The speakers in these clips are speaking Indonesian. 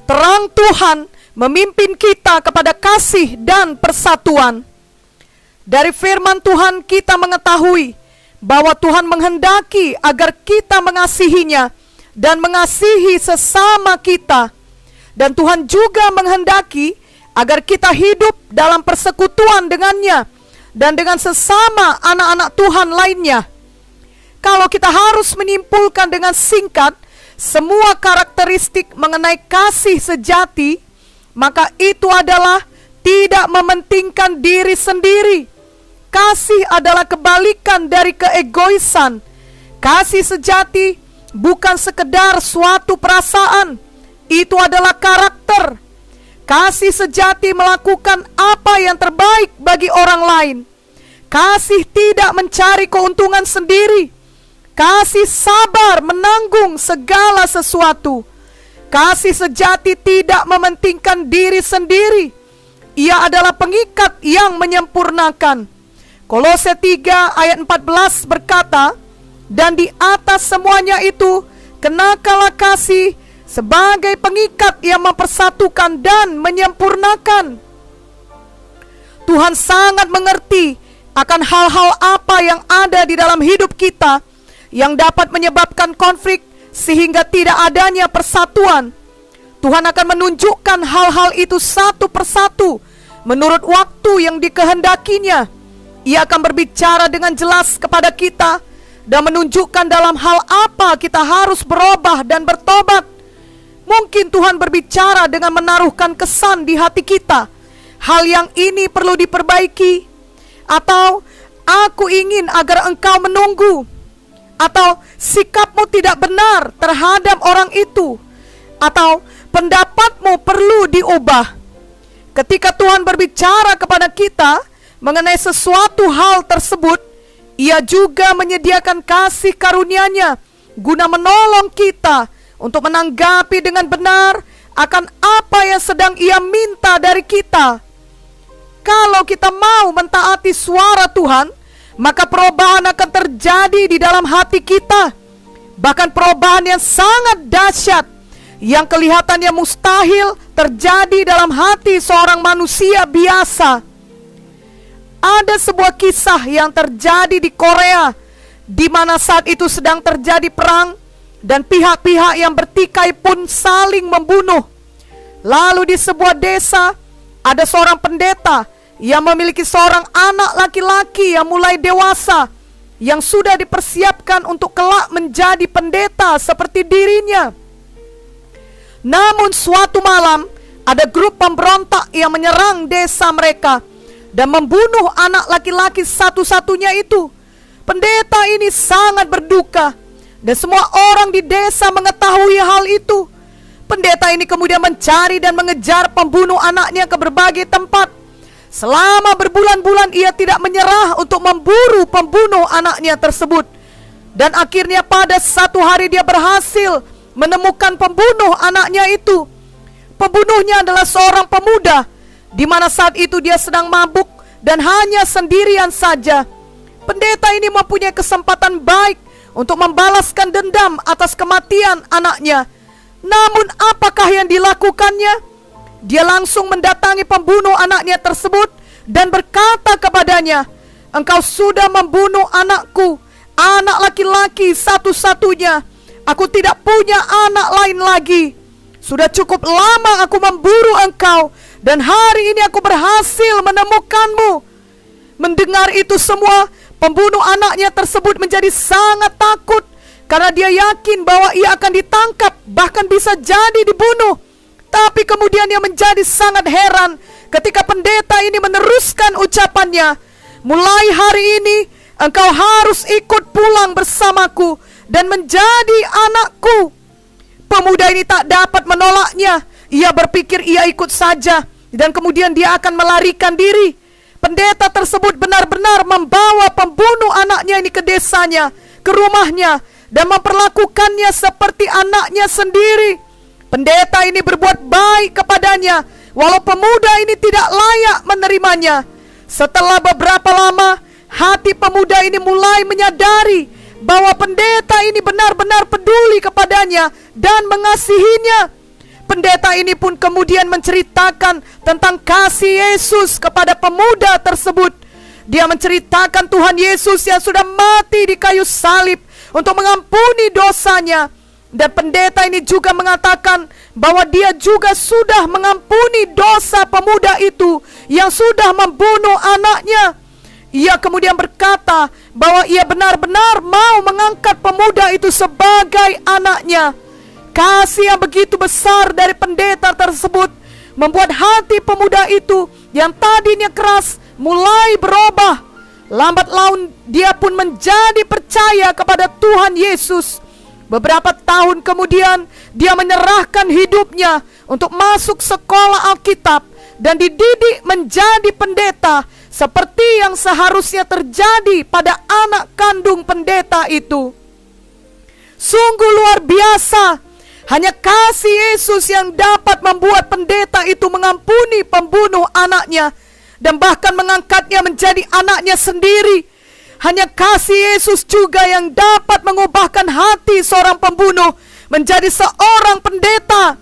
terang Tuhan memimpin kita kepada kasih dan persatuan. Dari firman Tuhan kita mengetahui bahwa Tuhan menghendaki agar kita mengasihinya dan mengasihi sesama kita. Dan Tuhan juga menghendaki agar kita hidup dalam persekutuan dengannya dan dengan sesama anak-anak Tuhan lainnya. Kalau kita harus menyimpulkan dengan singkat semua karakteristik mengenai kasih sejati, maka itu adalah tidak mementingkan diri sendiri. Kasih adalah kebalikan dari keegoisan. Kasih sejati bukan sekedar suatu perasaan, itu adalah karakter. Kasih sejati melakukan apa yang terbaik bagi orang lain. Kasih tidak mencari keuntungan sendiri. Kasih sabar menanggung segala sesuatu. Kasih sejati tidak mementingkan diri sendiri. Ia adalah pengikat yang menyempurnakan. Kolose 3 ayat 14 berkata, dan di atas semuanya itu, kenakanlah kasih sebagai pengikat yang mempersatukan dan menyempurnakan. Tuhan sangat mengerti akan hal-hal apa yang ada di dalam hidup kita yang dapat menyebabkan konflik sehingga tidak adanya persatuan. Tuhan akan menunjukkan hal-hal itu satu persatu menurut waktu yang dikehendakinya. Ia akan berbicara dengan jelas kepada kita dan menunjukkan dalam hal apa kita harus berubah dan bertobat. Mungkin Tuhan berbicara dengan menaruhkan kesan di hati kita, hal yang ini perlu diperbaiki, atau aku ingin agar engkau menunggu, atau sikapmu tidak benar terhadap orang itu, atau pendapatmu perlu diubah. Ketika Tuhan berbicara kepada kita mengenai sesuatu hal tersebut, Ia juga menyediakan kasih karunia-Nya guna menolong kita untuk menanggapi dengan benar akan apa yang sedang Ia minta dari kita. Kalau kita mau mentaati suara Tuhan, maka perubahan akan terjadi di dalam hati kita. Bahkan perubahan yang sangat dahsyat, yang kelihatannya mustahil terjadi dalam hati seorang manusia biasa. Ada sebuah kisah yang terjadi di Korea, di mana saat itu sedang terjadi perang dan pihak-pihak yang bertikai pun saling membunuh. Lalu di sebuah desa ada seorang pendeta yang memiliki seorang anak laki-laki yang mulai dewasa, yang sudah dipersiapkan untuk kelak menjadi pendeta seperti dirinya. Namun suatu malam ada grup pemberontak yang menyerang desa mereka dan membunuh anak laki-laki satu-satunya itu. Pendeta ini sangat berduka dan semua orang di desa mengetahui hal itu. Pendeta ini kemudian mencari dan mengejar pembunuh anaknya ke berbagai tempat. Selama berbulan-bulan ia tidak menyerah untuk memburu pembunuh anaknya tersebut. Dan akhirnya pada satu hari dia berhasil menemukan pembunuh anaknya itu. Pembunuhnya adalah seorang pemuda, di mana saat itu dia sedang mabuk dan hanya sendirian saja. Pendeta ini mempunyai kesempatan baik untuk membalaskan dendam atas kematian anaknya. Namun apakah yang dilakukannya? Dia langsung mendatangi pembunuh anaknya tersebut dan berkata kepadanya, "Engkau sudah membunuh anakku, anak laki-laki satu-satunya. Aku tidak punya anak lain lagi. Sudah cukup lama aku memburu engkau, dan hari ini aku berhasil menemukanmu." Mendengar itu semua, pembunuh anaknya tersebut menjadi sangat takut, karena dia yakin bahwa ia akan ditangkap, bahkan bisa jadi dibunuh. Tapi kemudian dia menjadi sangat heran ketika pendeta ini meneruskan ucapannya, "Mulai hari ini engkau harus ikut pulang bersamaku dan menjadi anakku." Pemuda ini tak dapat menolaknya. Ia berpikir ia ikut saja, dan kemudian dia akan melarikan diri. Pendeta tersebut benar-benar membawa pembunuh anaknya ini ke desanya, ke rumahnya, dan memperlakukannya seperti anaknya sendiri. Pendeta ini berbuat baik kepadanya, walau pemuda ini tidak layak menerimanya. Setelah beberapa lama, hati pemuda ini mulai menyadari bahwa pendeta ini benar-benar peduli kepadanya dan mengasihinya. pendeta ini pun kemudian menceritakan tentang kasih Yesus kepada pemuda tersebut. Dia menceritakan Tuhan Yesus yang sudah mati di kayu salib untuk mengampuni dosanya. Dan pendeta ini juga mengatakan bahwa dia juga sudah mengampuni dosa pemuda itu yang sudah membunuh anaknya. Ia kemudian berkata bahwa ia benar-benar mau mengangkat pemuda itu sebagai anaknya. Kasih yang begitu besar dari pendeta tersebut membuat hati pemuda itu yang tadinya keras mulai berubah. Lambat laun dia pun menjadi percaya kepada Tuhan Yesus. Beberapa tahun kemudian dia menyerahkan hidupnya untuk masuk sekolah Alkitab dan dididik menjadi pendeta seperti yang seharusnya terjadi pada anak kandung pendeta itu. Sungguh luar biasa. Hanya kasih Yesus yang dapat membuat pendeta itu mengampuni pembunuh anaknya dan bahkan mengangkatnya menjadi anaknya sendiri. Hanya kasih Yesus juga yang dapat mengubahkan hati seorang pembunuh menjadi seorang pendeta.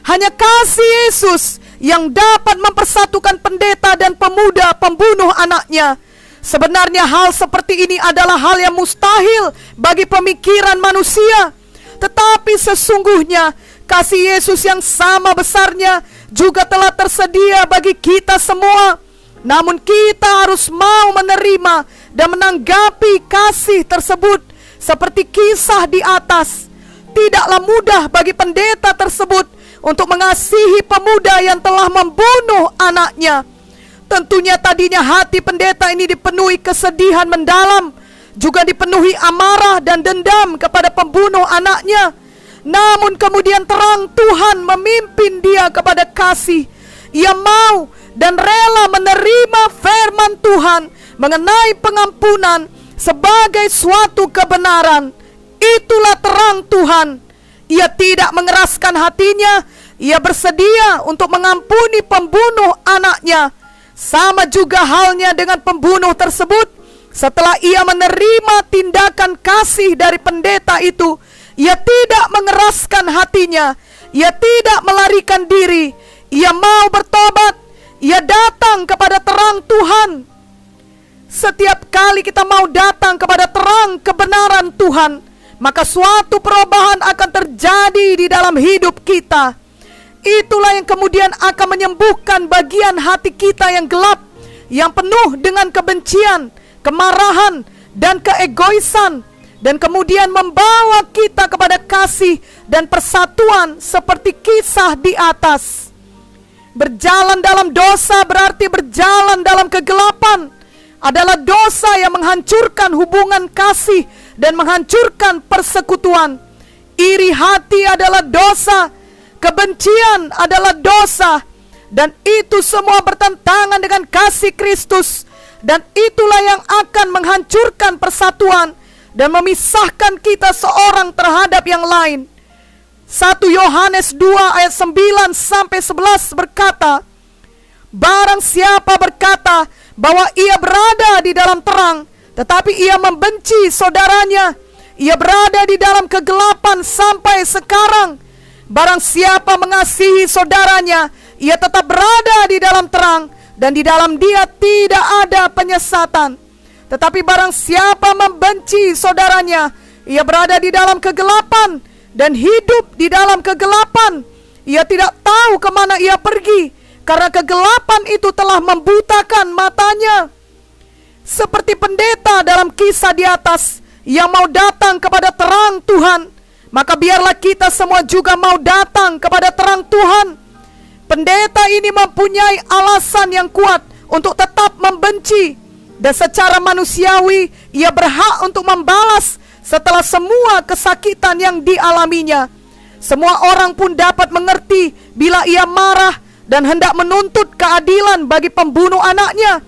Hanya kasih Yesus yang dapat mempersatukan pendeta dan pemuda pembunuh anaknya. Sebenarnya hal seperti ini adalah hal yang mustahil bagi pemikiran manusia. Tetapi sesungguhnya kasih Yesus yang sama besarnya juga telah tersedia bagi kita semua. Namun kita harus mau menerima dan menanggapi kasih tersebut. Seperti kisah di atas, tidaklah mudah bagi pendeta tersebut untuk mengasihi pemuda yang telah membunuh anaknya. Tentunya tadinya hati pendeta ini dipenuhi kesedihan mendalam, juga dipenuhi amarah dan dendam kepada pembunuh anaknya. Namun kemudian terang Tuhan memimpin dia kepada kasih. Ia mau dan rela menerima firman Tuhan mengenai pengampunan sebagai suatu kebenaran. Itulah terang Tuhan. Ia tidak mengeraskan hatinya. Ia bersedia untuk mengampuni pembunuh anaknya. Sama juga halnya dengan pembunuh tersebut. Setelah ia menerima tindakan kasih dari pendeta itu, ia tidak mengeraskan hatinya. Ia tidak melarikan diri. Ia mau bertobat. Ia datang kepada terang Tuhan. Setiap kali kita mau datang kepada terang kebenaran Tuhan, maka suatu perubahan akan terjadi di dalam hidup kita. Itulah yang kemudian akan menyembuhkan bagian hati kita yang gelap, yang penuh dengan kebencian, kemarahan, dan keegoisan, dan kemudian membawa kita kepada kasih dan persatuan seperti kisah di atas. Berjalan dalam dosa berarti berjalan dalam kegelapan. Adalah dosa yang menghancurkan hubungan kasih dan menghancurkan persekutuan. Iri hati adalah dosa. Kebencian adalah dosa. Dan itu semua bertentangan dengan kasih Kristus. Dan itulah yang akan menghancurkan persatuan dan memisahkan kita seorang terhadap yang lain. 1 Yohanes 2 ayat 9 sampai 11 berkata, barang siapa berkata bahwa ia berada di dalam terang, tetapi ia membenci saudaranya, ia berada di dalam kegelapan sampai sekarang. Barang siapa mengasihi saudaranya, ia tetap berada di dalam terang, dan di dalam dia tidak ada penyesatan. Tetapi barang siapa membenci saudaranya, ia berada di dalam kegelapan, dan hidup di dalam kegelapan. Ia tidak tahu kemana ia pergi, karena kegelapan itu telah membutakan matanya. Seperti pendeta dalam kisah di atas yang mau datang kepada terang Tuhan, maka biarlah kita semua juga mau datang kepada terang Tuhan. Pendeta ini mempunyai alasan yang kuat untuk tetap membenci, dan secara manusiawi ia berhak untuk membalas setelah semua kesakitan yang dialaminya. Semua orang pun dapat mengerti bila ia marah dan hendak menuntut keadilan bagi pembunuh anaknya.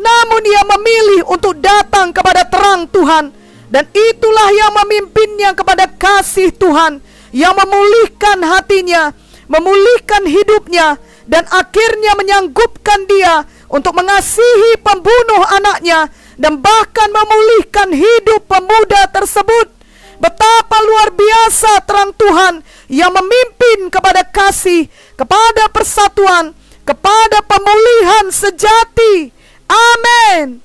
Namun ia memilih untuk datang kepada terang Tuhan, dan itulah yang memimpinnya kepada kasih Tuhan, yang memulihkan hatinya, memulihkan hidupnya, dan akhirnya menyanggupkan dia untuk mengasihi pembunuh anaknya, dan bahkan memulihkan hidup pemuda tersebut. Betapa luar biasa terang Tuhan yang memimpin kepada kasih, kepada persatuan, kepada pemulihan sejati. Amin.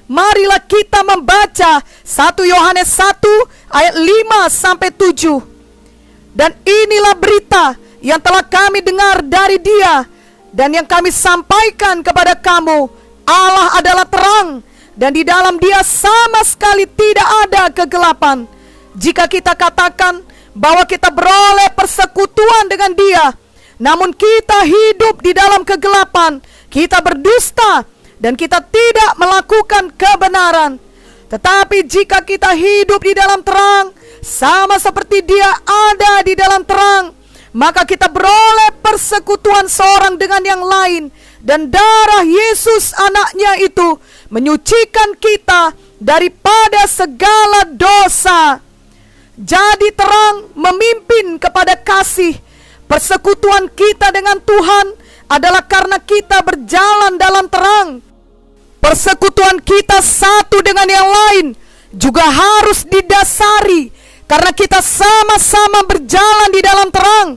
Marilah kita membaca 1 Yohanes 1 ayat 5 sampai 7. Dan inilah berita yang telah kami dengar dari Dia dan yang kami sampaikan kepada kamu. Allah adalah terang, dan di dalam Dia sama sekali tidak ada kegelapan. Jika kita katakan bahwa kita beroleh persekutuan dengan Dia, namun kita hidup di dalam kegelapan, kita berdusta dan kita tidak melakukan kebenaran. Tetapi jika kita hidup di dalam terang, sama seperti Dia ada di dalam terang, maka kita beroleh persekutuan seorang dengan yang lain, dan darah Yesus anaknya itu menyucikan kita daripada segala dosa. Jadi terang memimpin kepada kasih. Persekutuan kita dengan Tuhan adalah karena kita berjalan dalam terang. Persekutuan kita satu dengan yang lain juga harus didasari karena kita sama-sama berjalan di dalam terang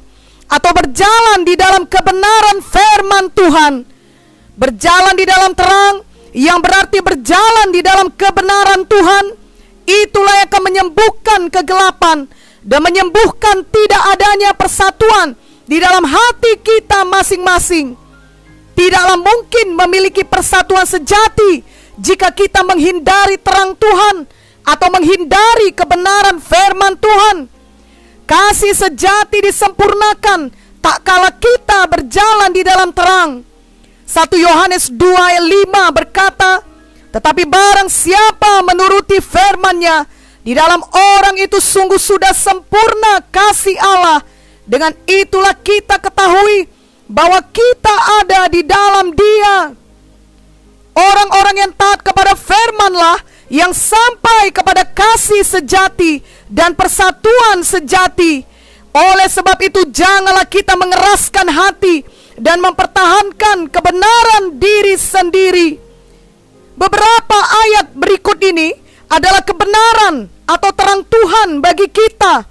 atau berjalan di dalam kebenaran firman Tuhan. Berjalan di dalam terang yang berarti berjalan di dalam kebenaran Tuhan, itulah yang akan menyembuhkan kegelapan dan menyembuhkan tidak adanya persatuan di dalam hati kita masing-masing. Tidaklah mungkin memiliki persatuan sejati jika kita menghindari terang Tuhan atau menghindari kebenaran firman Tuhan. Kasih sejati disempurnakan tak kala kita berjalan di dalam terang. 1 Yohanes 2 ayat 5 berkata, tetapi barang siapa menuruti firman-Nya, di dalam orang itu sungguh sudah sempurna kasih Allah. Dengan itulah kita ketahui bahwa kita ada di dalam Dia. Orang-orang yang taat kepada firman-lah yang sampai kepada kasih sejati dan persatuan sejati. Oleh sebab itu janganlah kita mengeraskan hati dan mempertahankan kebenaran diri sendiri. Beberapa ayat berikut ini adalah kebenaran atau terang Tuhan bagi kita.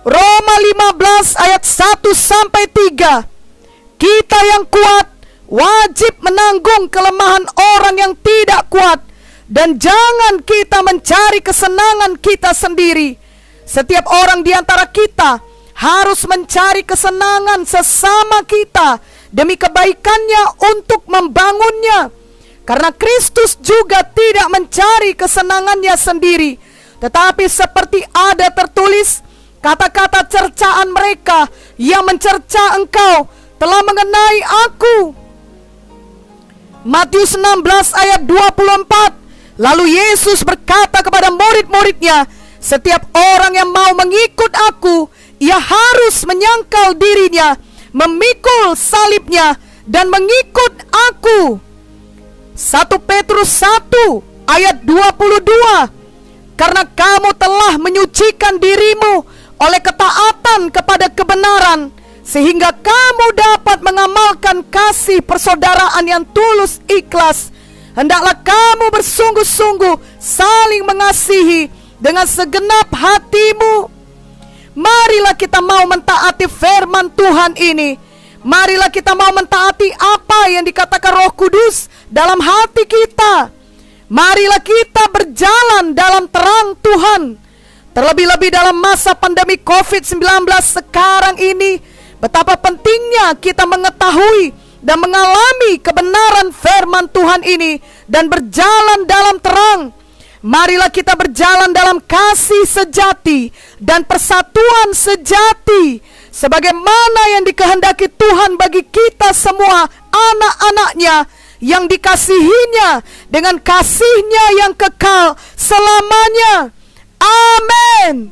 Roma 15 ayat 1 sampai 3. Kita yang kuat wajib menanggung kelemahan orang yang tidak kuat, dan jangan kita mencari kesenangan kita sendiri. Setiap orang di antara kita harus mencari kesenangan sesama kita demi kebaikannya untuk membangunnya. Karena Kristus juga tidak mencari kesenangannya sendiri, tetapi seperti ada tertulis, kata-kata cercaan mereka yang mencerca engkau telah mengenai aku. Matius 16 ayat 24. Lalu Yesus berkata kepada murid-muridnya, setiap orang yang mau mengikut aku, ia harus menyangkal dirinya, memikul salibnya, dan mengikut aku. 1 Petrus 1 ayat 22. Karena kamu telah menyucikan dirimu oleh ketaatan kepada kebenaran, sehingga kamu dapat mengamalkan kasih persaudaraan yang tulus ikhlas. Hendaklah kamu bersungguh-sungguh saling mengasihi dengan segenap hatimu. Marilah kita mau mentaati firman Tuhan ini. Marilah kita mau mentaati apa yang dikatakan Roh Kudus dalam hati kita. Marilah kita berjalan dalam terang Tuhan. Terlebih-lebih dalam masa pandemi COVID-19 sekarang ini, betapa pentingnya kita mengetahui dan mengalami kebenaran firman Tuhan ini dan berjalan dalam terang. Marilah kita berjalan dalam kasih sejati dan persatuan sejati, sebagaimana yang dikehendaki Tuhan bagi kita semua anak-anaknya yang dikasihinya dengan kasihnya yang kekal selamanya. Amin.